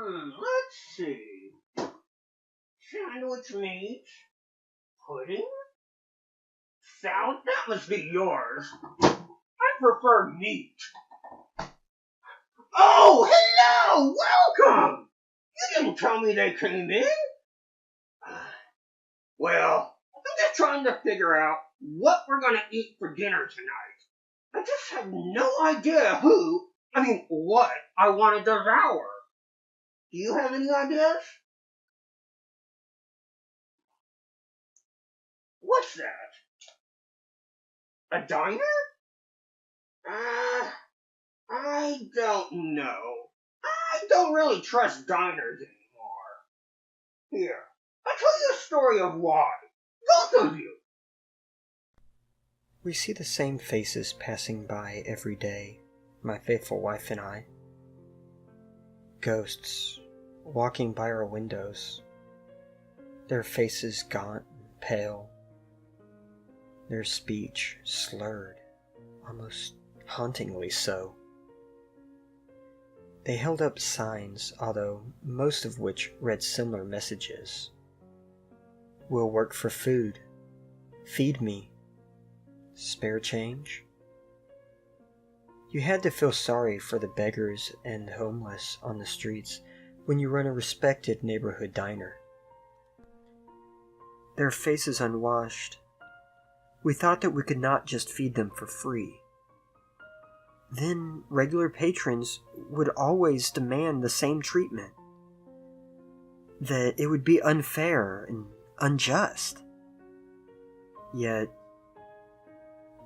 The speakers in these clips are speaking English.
Let's see. Sandwich meat, pudding, salad. That must be yours. I prefer meat. Oh, hello! Welcome! You didn't tell me they came in. Well, I'm just trying to figure out what we're gonna eat for dinner tonight. I just have no idea what I want to devour. Do you have any ideas? What's that? A diner? I don't know. I don't really trust diners anymore. Here, I'll tell you a story of why. Both of you. We see the same faces passing by every day, my faithful wife and I. Ghosts walking by our windows, their faces gaunt and pale, their speech slurred, almost hauntingly so. They held up signs, although most of which read similar messages. We'll work for food. Feed me. Spare change? You had to feel sorry for the beggars and homeless on the streets when you run a respected neighborhood diner. Their faces unwashed, we thought that we could not just feed them for free. Then regular patrons would always demand the same treatment. That it would be unfair and unjust. Yet,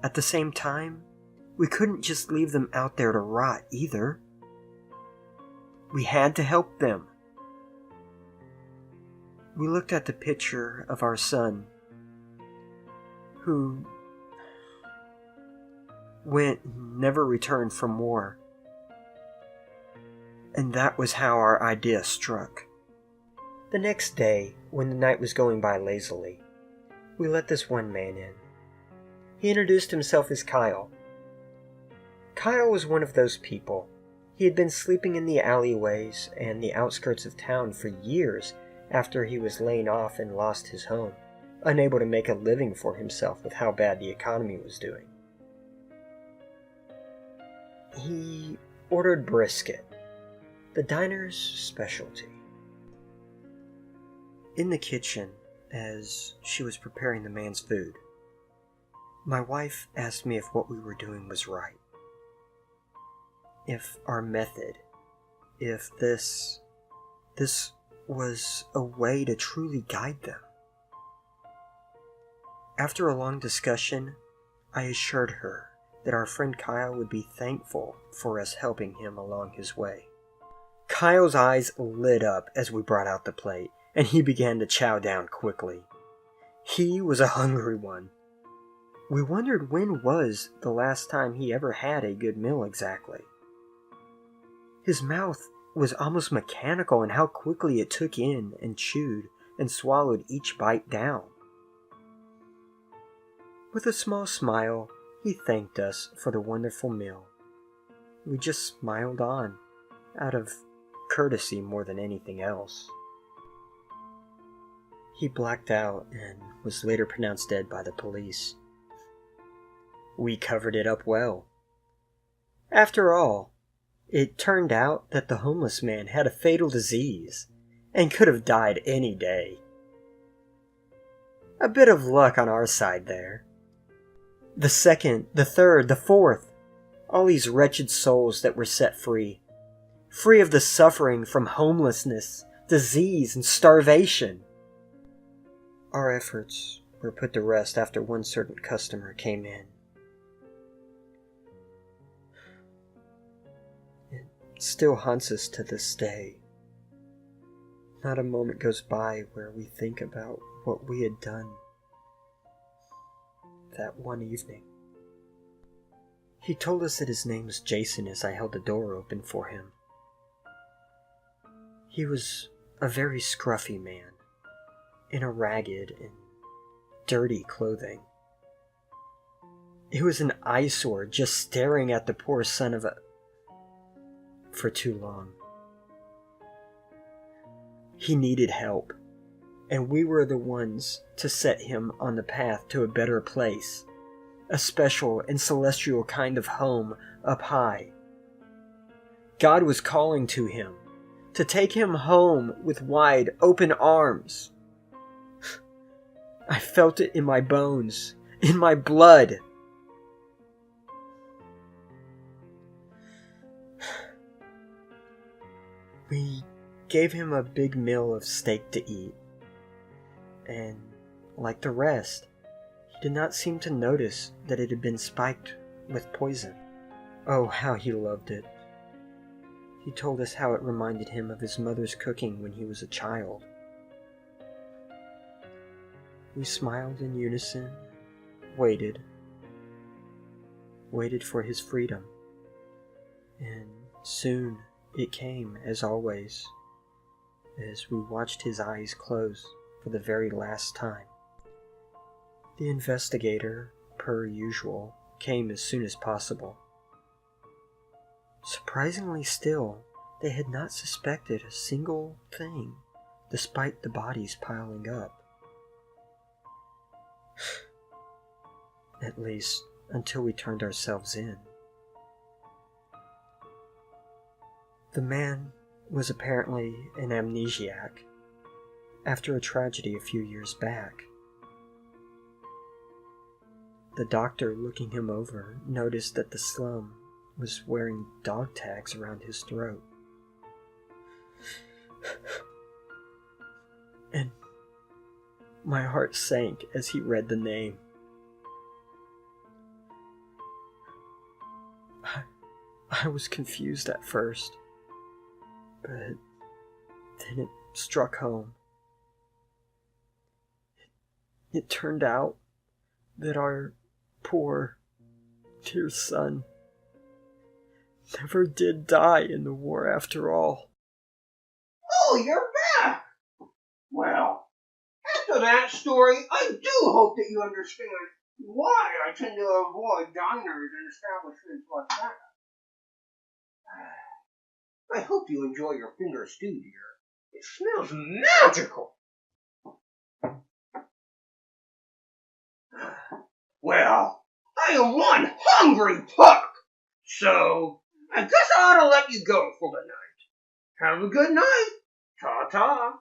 at the same time, we couldn't just leave them out there to rot either. We had to help them. We looked at the picture of our son, who went and never returned from war. And that was how our idea struck. The next day, when the night was going by lazily, we let this one man in. He introduced himself as Kyle. Kyle was one of those people. He had been sleeping in the alleyways and the outskirts of town for years after he was laid off and lost his home, unable to make a living for himself with how bad the economy was doing. He ordered brisket, the diner's specialty. In the kitchen, as she was preparing the man's food, my wife asked me if what we were doing was right. If our method, if this was a way to truly guide them. After a long discussion, I assured her that our friend Kyle would be thankful for us helping him along his way. Kyle's eyes lit up as we brought out the plate, and he began to chow down quickly. He was a hungry one. We wondered when was the last time he ever had a good meal exactly. His mouth was almost mechanical in how quickly it took in and chewed and swallowed each bite down. With a small smile, he thanked us for the wonderful meal. We just smiled on, out of courtesy more than anything else. He blacked out and was later pronounced dead by the police. We covered it up well. After all, it turned out that the homeless man had a fatal disease and could have died any day. A bit of luck on our side there. The second, the third, the fourth, all these wretched souls that were set free. Free of the suffering from homelessness, disease, and starvation. Our efforts were put to rest after one certain customer came in. It still haunts us to this day. Not a moment goes by where we think about what we had done that one evening. He told us that his name was Jason as I held the door open for him. He was a very scruffy man, in a ragged and dirty clothing. It was an eyesore just staring at the poor son of a... for too long. He needed help, and we were the ones to set him on the path to a better place, a special and celestial kind of home up high. God was calling to him to take him home with wide open arms. I felt it in my bones, in my blood. We gave him a big meal of steak to eat, and like the rest, he did not seem to notice that it had been spiked with poison. Oh, how he loved it. He told us how it reminded him of his mother's cooking when he was a child. We smiled in unison, waited for his freedom, and soon it came, as always, as we watched his eyes close for the very last time. The investigator, per usual, came as soon as possible. Surprisingly still, they had not suspected a single thing, despite the bodies piling up. At least, until we turned ourselves in. The man was apparently an amnesiac, after a tragedy a few years back. The doctor, looking him over, noticed that the slum was wearing dog tags around his throat. And my heart sank as he read the name. I was confused at first, but then it struck home. It turned out that our poor, dear son never did die in the war after all. Oh, you're back! Well, after that story, I do hope that you understand why I tend to avoid diners and establishments like that. I hope you enjoy your finger stew, dear. It smells magical! Well, I am one hungry puck, so I guess I ought to let you go for the night. Have a good night. Ta-ta.